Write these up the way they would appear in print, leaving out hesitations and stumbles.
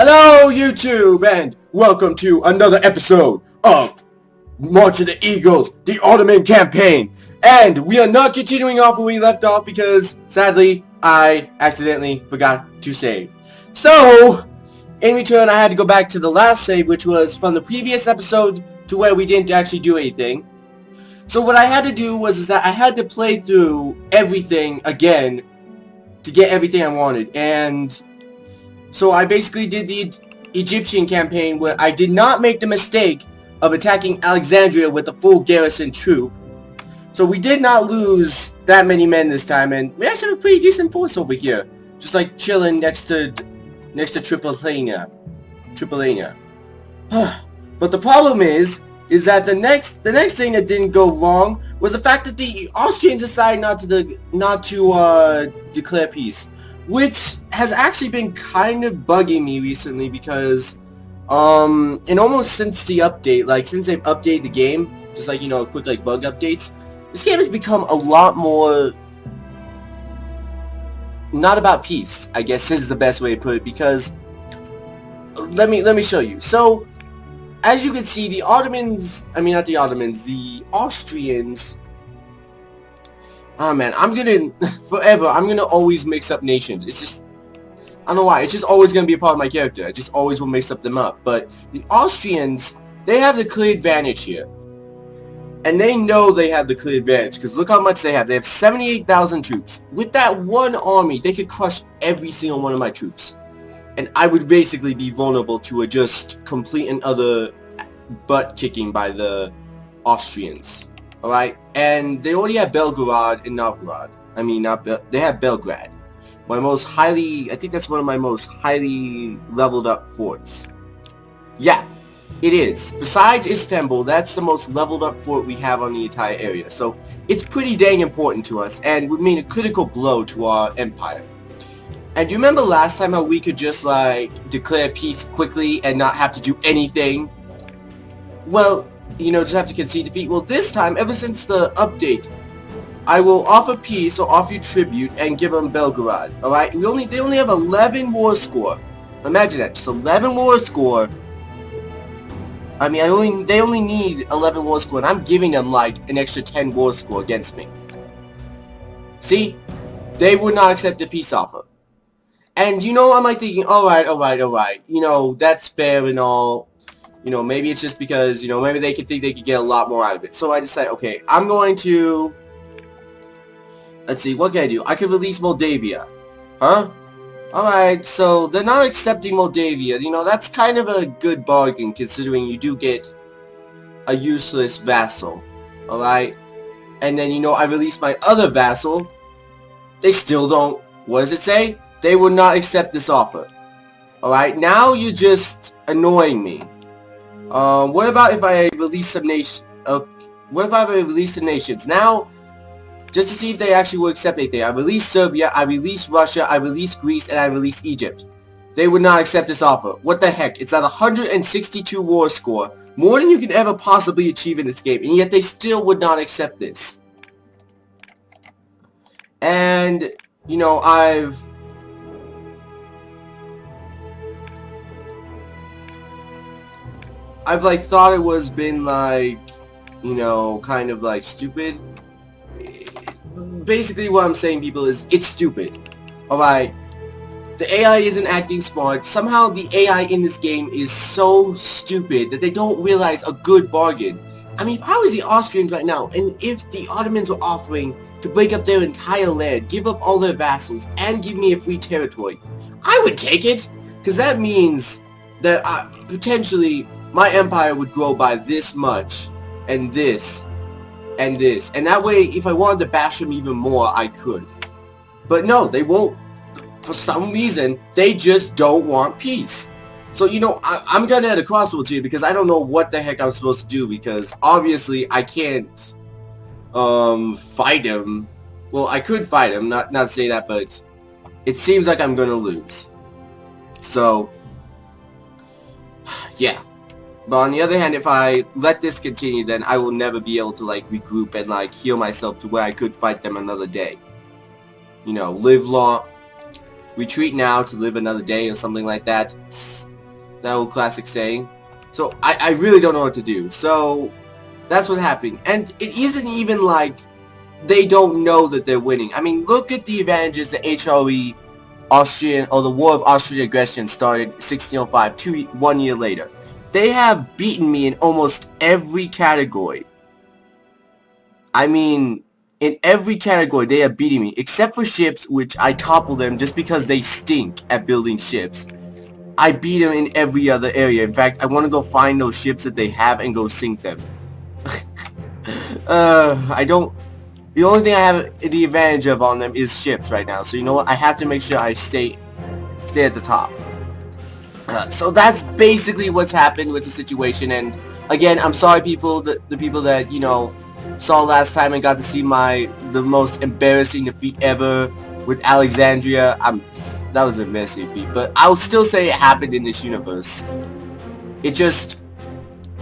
Hello YouTube and welcome to another episode of March of the Eagles, the Ottoman campaign. And we are not continuing off where we left off because sadly I accidentally forgot to save. So in return I had to go back to the last save, which was from the previous episode to where we didn't actually do anything. So what I had to do was that I had to play through everything again to get everything I wanted. And so I basically did the Egyptian campaign where I did not make the mistake of attacking Alexandria with a full garrison troop. So we did not lose that many men this time, and we actually have a pretty decent force over here, just like chilling next to Tripolitania. But the problem is that the next thing that didn't go wrong was the fact that the Austrians decided not to declare peace, which has actually been kind of bugging me recently because and almost since the update, like since they've updated the game, just like, you know, quick like bug updates, this game has become a lot more not about peace, I guess is the best way to put it, because let me show you. So as you can see, the Austrians, oh man, I'm gonna always mix up nations. It's just, I don't know why, it's just always gonna be a part of my character. I just always will mix up them up. But the Austrians, they have the clear advantage here. And they know they have the clear advantage, because look how much they have. They have 78,000 troops. With that one army, they could crush every single one of my troops. And I would basically be vulnerable to a just complete and utter butt kicking by the Austrians. Alright? And they already have Belgrade and Novgorod. I mean, they have Belgrade. I think that's one of my most highly leveled up forts. Yeah, it is. Besides Istanbul, that's the most leveled up fort we have on the entire area. So it's pretty dang important to us and would mean a critical blow to our empire. And do you remember last time how we could just like declare peace quickly and not have to do anything? Well, you know, just have to concede defeat. Well, this time, ever since the update, I will offer peace or offer you tribute and give them Belgrade. Alright? They only have 11 war score. Imagine that, just 11 war score. I mean, they only need 11 war score, and I'm giving them like an extra 10 war score against me. See? They would not accept the peace offer. And you know, I'm like thinking, alright, you know, that's fair and all. You know, maybe it's just because, you know, maybe they could think they could get a lot more out of it. So I decided, okay, I'm going to, let's see, what can I do? I could release Moldavia. Huh? Alright, so they're not accepting Moldavia. You know, that's kind of a good bargain considering you do get a useless vassal. Alright? And then, you know, I release my other vassal. They still don't, what does it say? They will not accept this offer. Alright, now you're just annoying me. What about if I release some nations? What if I release some nations? Now, just to see if they actually will accept anything. I release Serbia, I release Russia, I release Greece, and I release Egypt. They would not accept this offer. What the heck? It's at 162 war score. More than you can ever possibly achieve in this game. And yet they still would not accept this. And, you know, I've like thought it was been like, you know, kind of like stupid. Basically what I'm saying, people, is it's stupid. Alright, the AI isn't acting smart. Somehow the AI in this game is so stupid that they don't realize a good bargain. I mean, if I was the Austrians right now, and if the Ottomans were offering to break up their entire land, give up all their vassals, and give me a free territory, I would take it, because that means that potentially my empire would grow by this much, and this, and this. And that way, if I wanted to bash them even more, I could. But no, they won't. For some reason, they just don't want peace. So, you know, I'm kind of at a crossroads here because I don't know what the heck I'm supposed to do, because obviously I can't fight him. Well, I could fight him, not to say that, but it seems like I'm gonna lose. So, yeah. But on the other hand, if I let this continue, then I will never be able to, like, regroup and, like, heal myself to where I could fight them another day. You know, live long, retreat now to live another day or something like that. That old classic saying. So I really don't know what to do. So that's what happened. And it isn't even like they don't know that they're winning. I mean, look at the advantages the HRE Austrian, or the War of Austrian Aggression started 1605, 1 year later. They have beaten me in almost every category. I mean, in every category they are beating me, except for ships, which I topple them just because they stink at building ships. I beat them in every other area. In fact, I want to go find those ships that they have and go sink them. I don't... The only thing I have the advantage of on them is ships right now. So you know what? I have to make sure I stay at the top. So that's basically what's happened with the situation. And again, I'm sorry people, the people that, you know, saw last time and got to see the most embarrassing defeat ever with Alexandria. That was a messy defeat, but I'll still say it happened in this universe. It just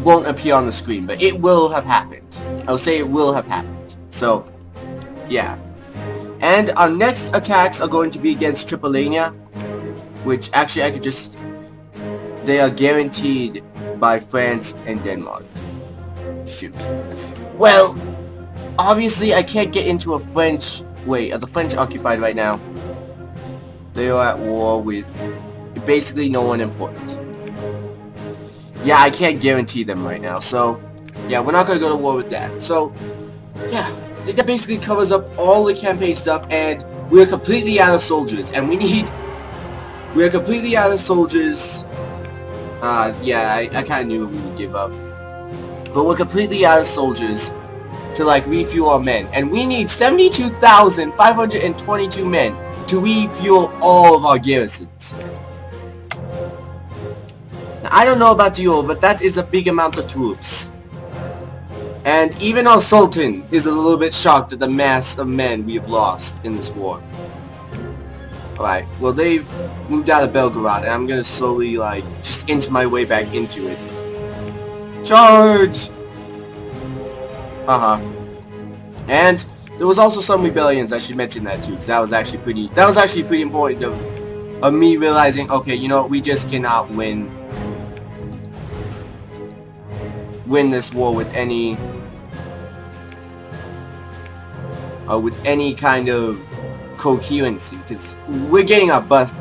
won't appear on the screen, but it will have happened. I'll say it will have happened. So, yeah. And our next attacks are going to be against Tripolinia, which actually I could just... They are guaranteed by France and Denmark. Shoot. Well, obviously I can't get into a French... Wait, are the French occupied right now? They are at war with basically no one important. Yeah, I can't guarantee them right now, so... Yeah, we're not gonna go to war with that. So, yeah. I think that basically covers up all the campaign stuff, and we're completely out of soldiers, and we're completely out of soldiers. Yeah, I kinda knew we would give up. But we're completely out of soldiers to, like, refuel our men. And we need 72,522 men to refuel all of our garrisons. Now, I don't know about you all, but that is a big amount of troops. And even our Sultan is a little bit shocked at the mass of men we have lost in this war. Alright, well they've moved out of Belgorod, and I'm gonna slowly, like, just inch my way back into it. Charge! And there was also some rebellions, I should mention that too, because that was actually pretty important of me realizing, okay, you know what, we just cannot win this war with any kind of coherency, because we're getting our butts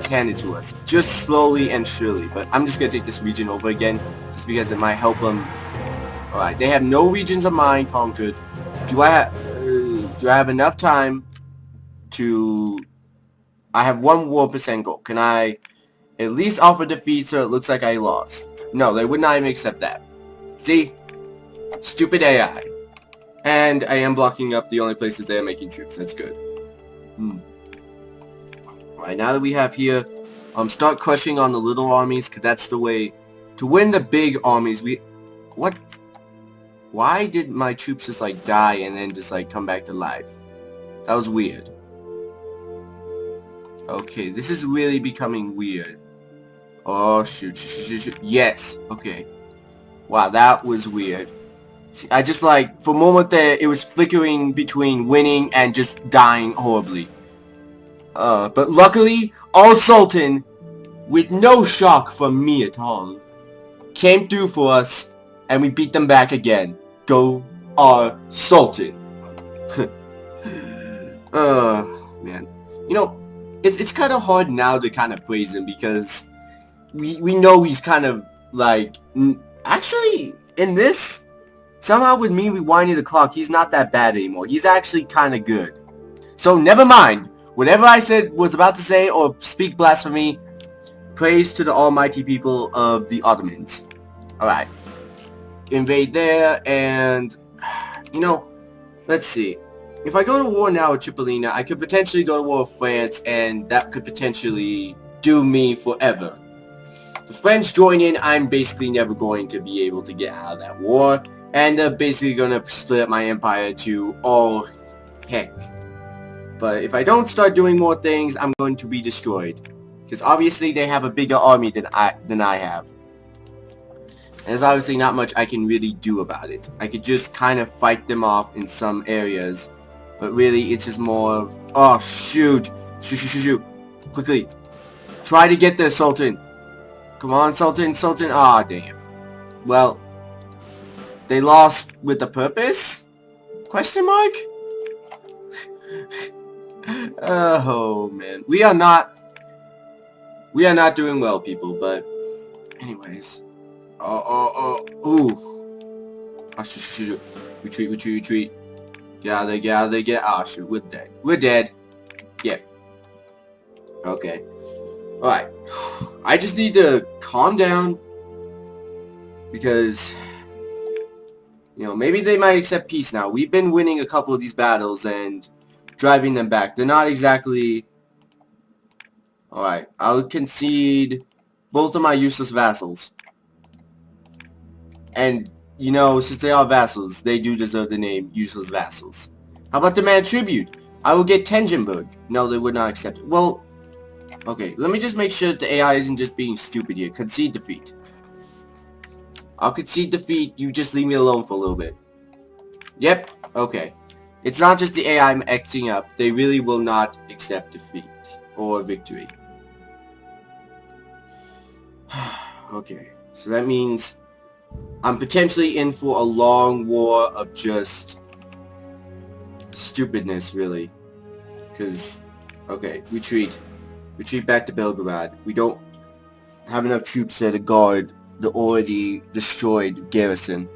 handed to us, just slowly and surely. But I'm just gonna take this region over again, just because it might help them. Alright, they have no regions of mine conquered. Do I have enough time to... I have 1 war percent goal. Can I at least offer defeat so it looks like I lost? No, they would not even accept that. See? Stupid AI. And I am blocking up the only places they are making troops. That's good. Alright, now that we have here, start crushing on the little armies, because that's the way to win the big armies. What? Why did my troops just, like, die and then just, like, come back to life? That was weird. Okay, this is really becoming weird. Oh, shoot. Yes, okay. Wow, that was weird. See, I just, like, for a moment there, it was flickering between winning and just dying horribly. But luckily, our Sultan, with no shock from me at all, came through for us, and we beat them back again. Go, our Sultan. Man. You know, it's kind of hard now to kind of praise him, because we know he's kind of, like... Actually, in this, somehow with me rewinding the clock, he's not that bad anymore. He's actually kind of good. So, never mind. Whatever I was about to say or speak blasphemy, praise to the almighty people of the Ottomans. Alright. Invade there, and... You know, let's see. If I go to war now with Tripolina, I could potentially go to war with France, and that could potentially do me forever. The French join in, I'm basically never going to be able to get out of that war, and they're basically going to split up my empire to all heck. But if I don't start doing more things, I'm going to be destroyed. Because obviously they have a bigger army than I have. And there's obviously not much I can really do about it. I could just kind of fight them off in some areas. But really, it's just more of... Oh, shoot. Shoot. Quickly. Try to get there, Sultan. Come on, Sultan, Sultan. Ah, damn. Well, they lost with a purpose? Question mark? Oh, man. We are not doing well, people, but anyways. Ooh. Oh, shoot. Retreat. Gather. Ah, shoot, we're dead. We're dead. Yeah. Okay. Alright. I just need to calm down. Because, you know, maybe they might accept peace now. We've been winning a couple of these battles and driving them back. They're not exactly... Alright. I'll concede both of my useless vassals. And, you know, since they are vassals, they do deserve the name useless vassals. How about demand tribute? I will get Tengenberg. No, they would not accept it. Well, okay. Let me just make sure that the AI isn't just being stupid here. Concede defeat. I'll concede defeat. You just leave me alone for a little bit. Yep. Okay. It's not just the AI I'm acting up. They really will not accept defeat or victory. Okay. So that means I'm potentially in for a long war of just stupidness, really. Because, okay, retreat. Retreat back to Belgrade. We don't have enough troops there to guard the already destroyed garrison.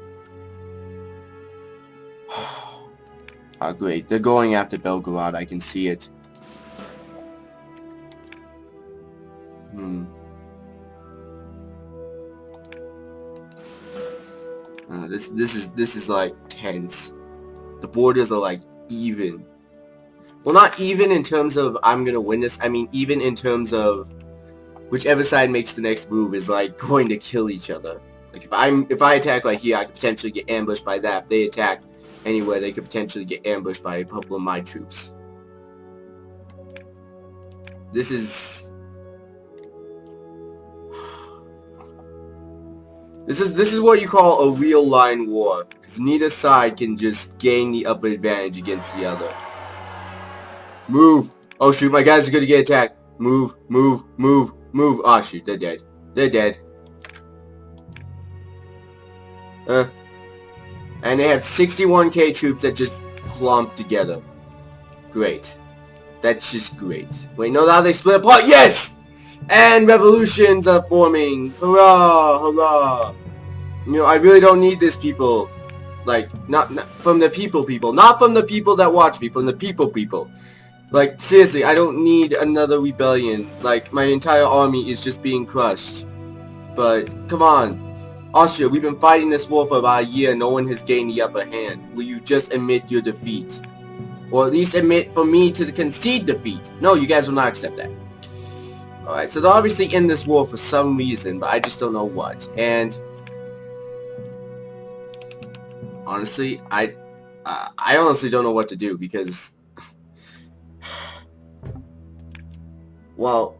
Ah, great. They're going after Belgrade. I can see it. This is like tense. The borders are like even. Well, not even in terms of I'm gonna win this. I mean, even in terms of whichever side makes the next move is like going to kill each other. Like if I attack like here, I could potentially get ambushed by that. If they attack anywhere, they could potentially get ambushed by a couple of my troops. This is what you call a real line war, because neither side can just gain the upper advantage against the other. Move! Oh shoot, my guys are gonna get attacked. Move. Oh shoot, they're dead. And they have 61k troops that just clump together. Great. That's just great. Wait, no, now they split apart. Yes! And revolutions are forming. Hurrah! You know, I really don't need this, people. Like, not from the people. Not from the people that watch me, from the people. Like, seriously, I don't need another rebellion. Like, my entire army is just being crushed. But, come on. Austria, we've been fighting this war for about a year. No one has gained the upper hand. Will you just admit your defeat? Or at least admit for me to concede defeat. No, you guys will not accept that. Alright, so they're obviously in this war for some reason, but I just don't know what. And honestly, I honestly don't know what to do, because well,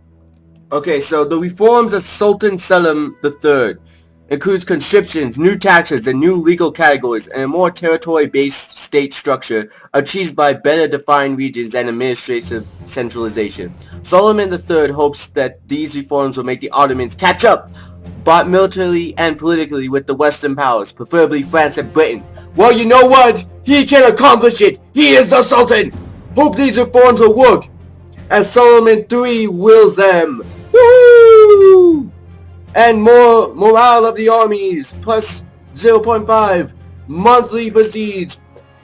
okay, so the reforms of Sultan Selim III includes conscriptions, new taxes, and new legal categories, and a more territory-based state structure achieved by better defined regions and administrative centralization. Solomon III hopes that these reforms will make the Ottomans catch up, both militarily and politically, with the Western powers, preferably France and Britain. Well, you know what? He can accomplish it! He is the Sultan! Hope these reforms will work, as Solomon III wills them! Woo! And more morale of the armies, plus 0.5. Monthly prestige,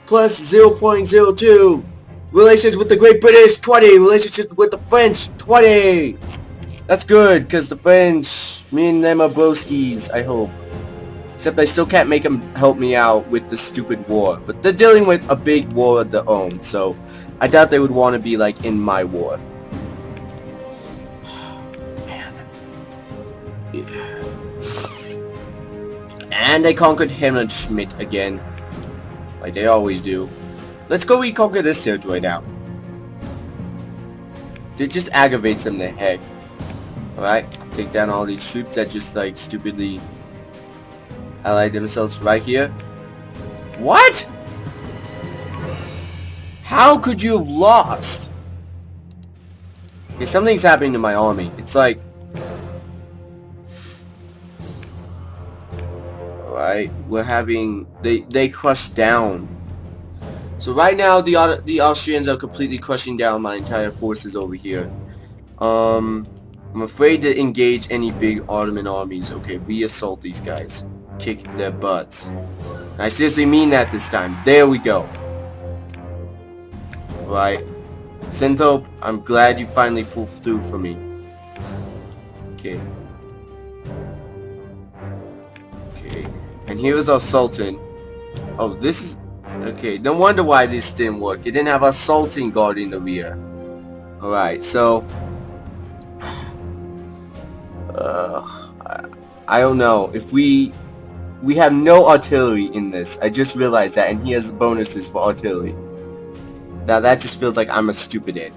plus 0.02. Relations with the Great British, 20. Relationships with the French, 20. That's good, because the French, me and them are broskies, I hope. Except I still can't make them help me out with the stupid war. But they're dealing with a big war of their own, so I doubt they would want to be, like, in my war. And they conquered Hammerschmidt again, like they always do. Let's go reconquer this territory now. It just aggravates them to heck. Alright, take down all these troops that just like stupidly allied themselves right here. What? How could you have lost? Okay, something's happening to my army. It's like Alright, we're having... They crushed down. So right now, the Austrians are completely crushing down my entire forces over here. I'm afraid to engage any big Ottoman armies. Okay, we assault these guys. Kick their butts. And I seriously mean that this time. There we go. Right. Synthop, I'm glad you finally pulled through for me. Okay. Okay. And here is our Sultan. Oh, this is... Okay, no wonder why this didn't work. It didn't have our Sultan guarding the rear. Alright, so... I don't know. If we have no artillery in this. I just realized that, and he has bonuses for artillery. Now that just feels like I'm a stupid idiot.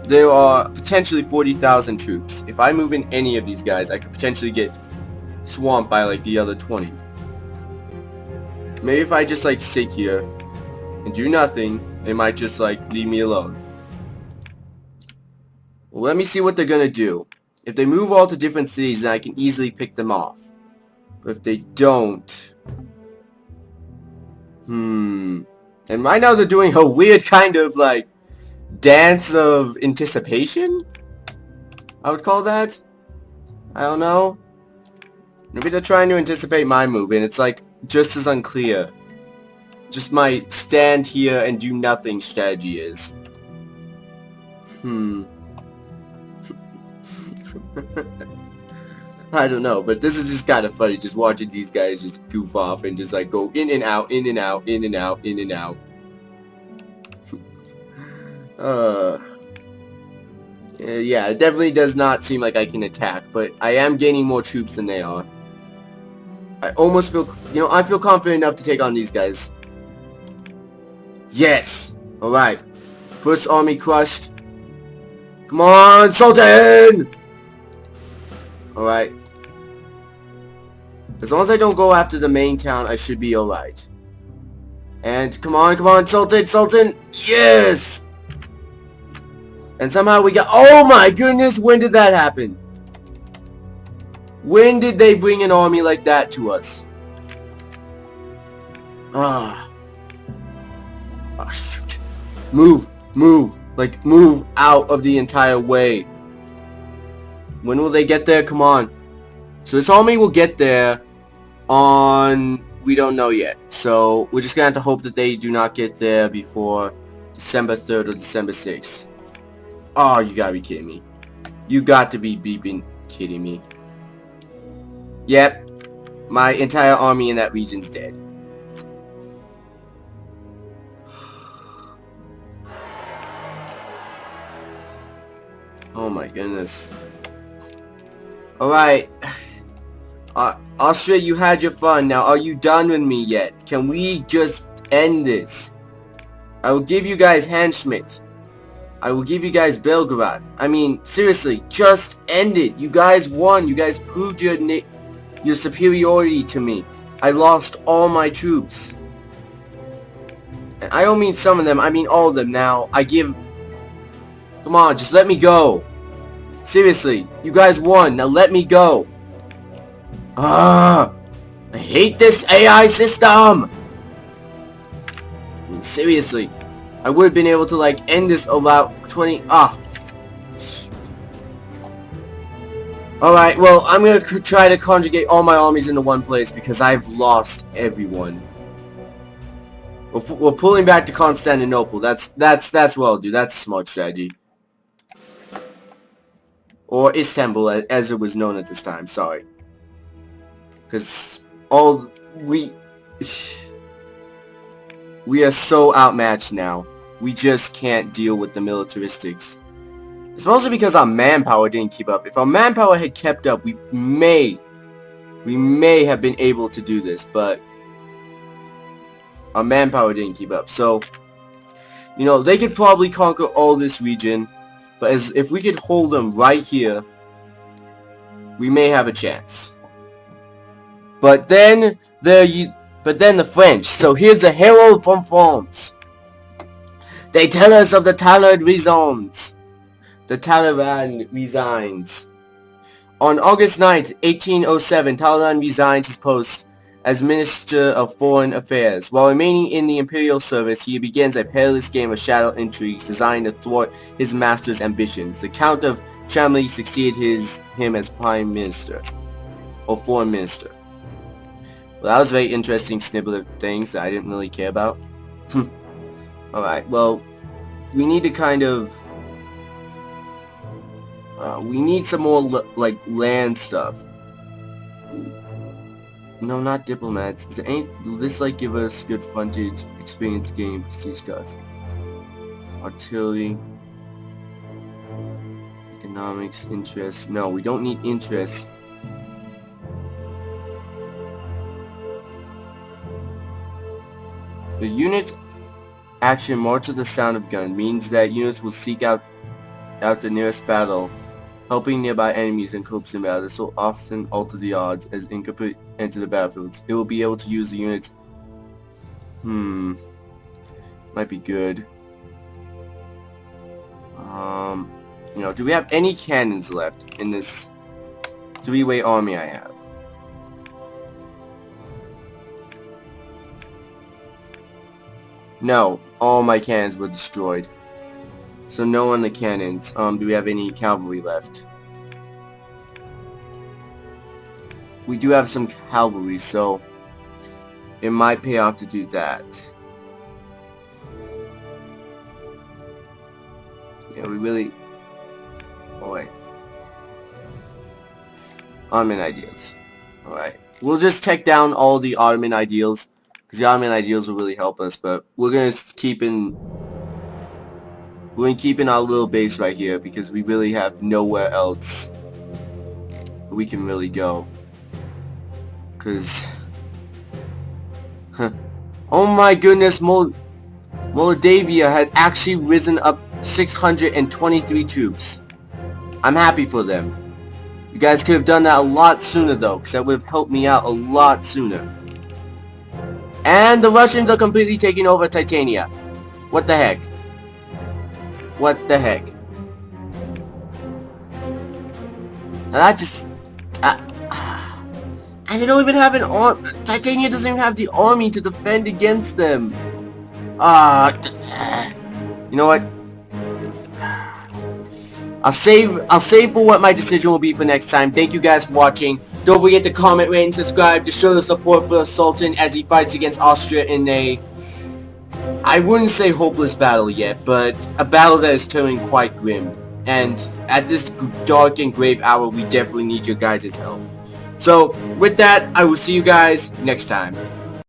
There are potentially 40,000 troops. If I move in any of these guys, I could potentially get swamped by like the other 20. Maybe if I just like sit here and do nothing, they might just like leave me alone. Well, let me see what they're gonna do. If they move all to different cities, then I can easily pick them off. But if they don't... And right now they're doing a weird kind of like dance of anticipation? I would call that? I don't know. Maybe they're trying to anticipate my move, and it's like just as unclear. Just my stand here and do nothing strategy is. I don't know, but this is just kind of funny, just watching these guys just goof off and just like go in and out, in and out, in and out, in and out. Yeah, it definitely does not seem like I can attack, but I am gaining more troops than they are. I almost feel, you know, I feel confident enough to take on these guys. Yes! Alright. First army crushed. Come on, Sultan! Alright. As long as I don't go after the main town, I should be alright. And come on, Sultan, Sultan! Yes! And somehow we got... Oh my goodness, when did that happen? When did they bring an army like that to us? Shoot. Move. Like, move out of the entire way. When will they get there? Come on. So this army will get there on... We don't know yet. So we're just gonna have to hope that they do not get there before December 3rd or December 6th. Oh, you gotta be kidding me. You got to be beeping kidding me. Yep. My entire army in that region's dead. Oh my goodness. Alright. Austria, you had your fun. Now, are you done with me yet? Can we just end this? I will give you guys Handschmidt. I will give you guys Belgrade. I mean, seriously, just end it. You guys won. You guys proved your superiority to me. I lost all my troops. And I don't mean some of them. I mean all of them. Now, I give... Come on, just let me go. Seriously, you guys won. Now let me go. I hate this AI system. I mean, seriously, I would have been able to like end this about 20. Alright, well, I'm gonna try to conjugate all my armies into one place because I've lost everyone. We're pulling back to Constantinople. That's well, dude. That's a smart strategy. Or Istanbul, as it was known at this time. Sorry. Because we are so outmatched now. We just can't deal with the militaristics. It's mostly because our manpower didn't keep up. If our manpower had kept up, we may have been able to do this, but our manpower didn't keep up. So, you know, they could probably conquer all this region, but if we could hold them right here, we may have a chance. But then the French. So here's a herald from France. They tell us of the Talleyrand resigns. The Talleyrand resigns. On August 9th, 1807, Napoleon resigns his post as Minister of Foreign Affairs. While remaining in the imperial service, he begins a perilous game of shadow intrigues designed to thwart his master's ambitions. The Count of Chamley succeeded him as Prime Minister, or Foreign Minister. Well, that was a very interesting snippet of things that I didn't really care about. Alright, well, we need to kind of... we need some more, like, land stuff. No, not diplomats. Is there any... Will this, like, give us good frontage, experience games to discuss? Artillery. Economics, interest. No, we don't need interest. The unit's action march to the sound of gun means that units will seek out the nearest battle, helping nearby enemies in close battle. This will often alter the odds as incomplete enter the battlefields. It will be able to use the units. Might be good. You know, do we have any cannons left in this three-way army I have? No, all my cannons were destroyed. So no on the cannons. Do we have any cavalry left? We do have some cavalry, so it might pay off to do that. Yeah, we really... Oh, wait. Ottoman ideals. Alright. We'll just take down all the Ottoman ideals, because the Ottoman ideals will really help us, but we're going to keep in... We're going to keep in our little base right here, because we really have nowhere else we can really go. Because... oh my goodness, Moldavia had actually risen up 623 troops. I'm happy for them. You guys could have done that a lot sooner though, because that would have helped me out a lot sooner. And the Russians are completely taking over Titania. What the heck? What the heck? And that just... and they don't even have an army. Titania doesn't even have the army to defend against them. You know what? I'll save for what my decision will be for next time. Thank you guys for watching. Don't forget to comment, rate, and subscribe to show the support for the Sultan as he fights against Austria in a... I wouldn't say hopeless battle yet, but a battle that is turning quite grim. And at this dark and grave hour, we definitely need your guys' help. So, with that, I will see you guys next time.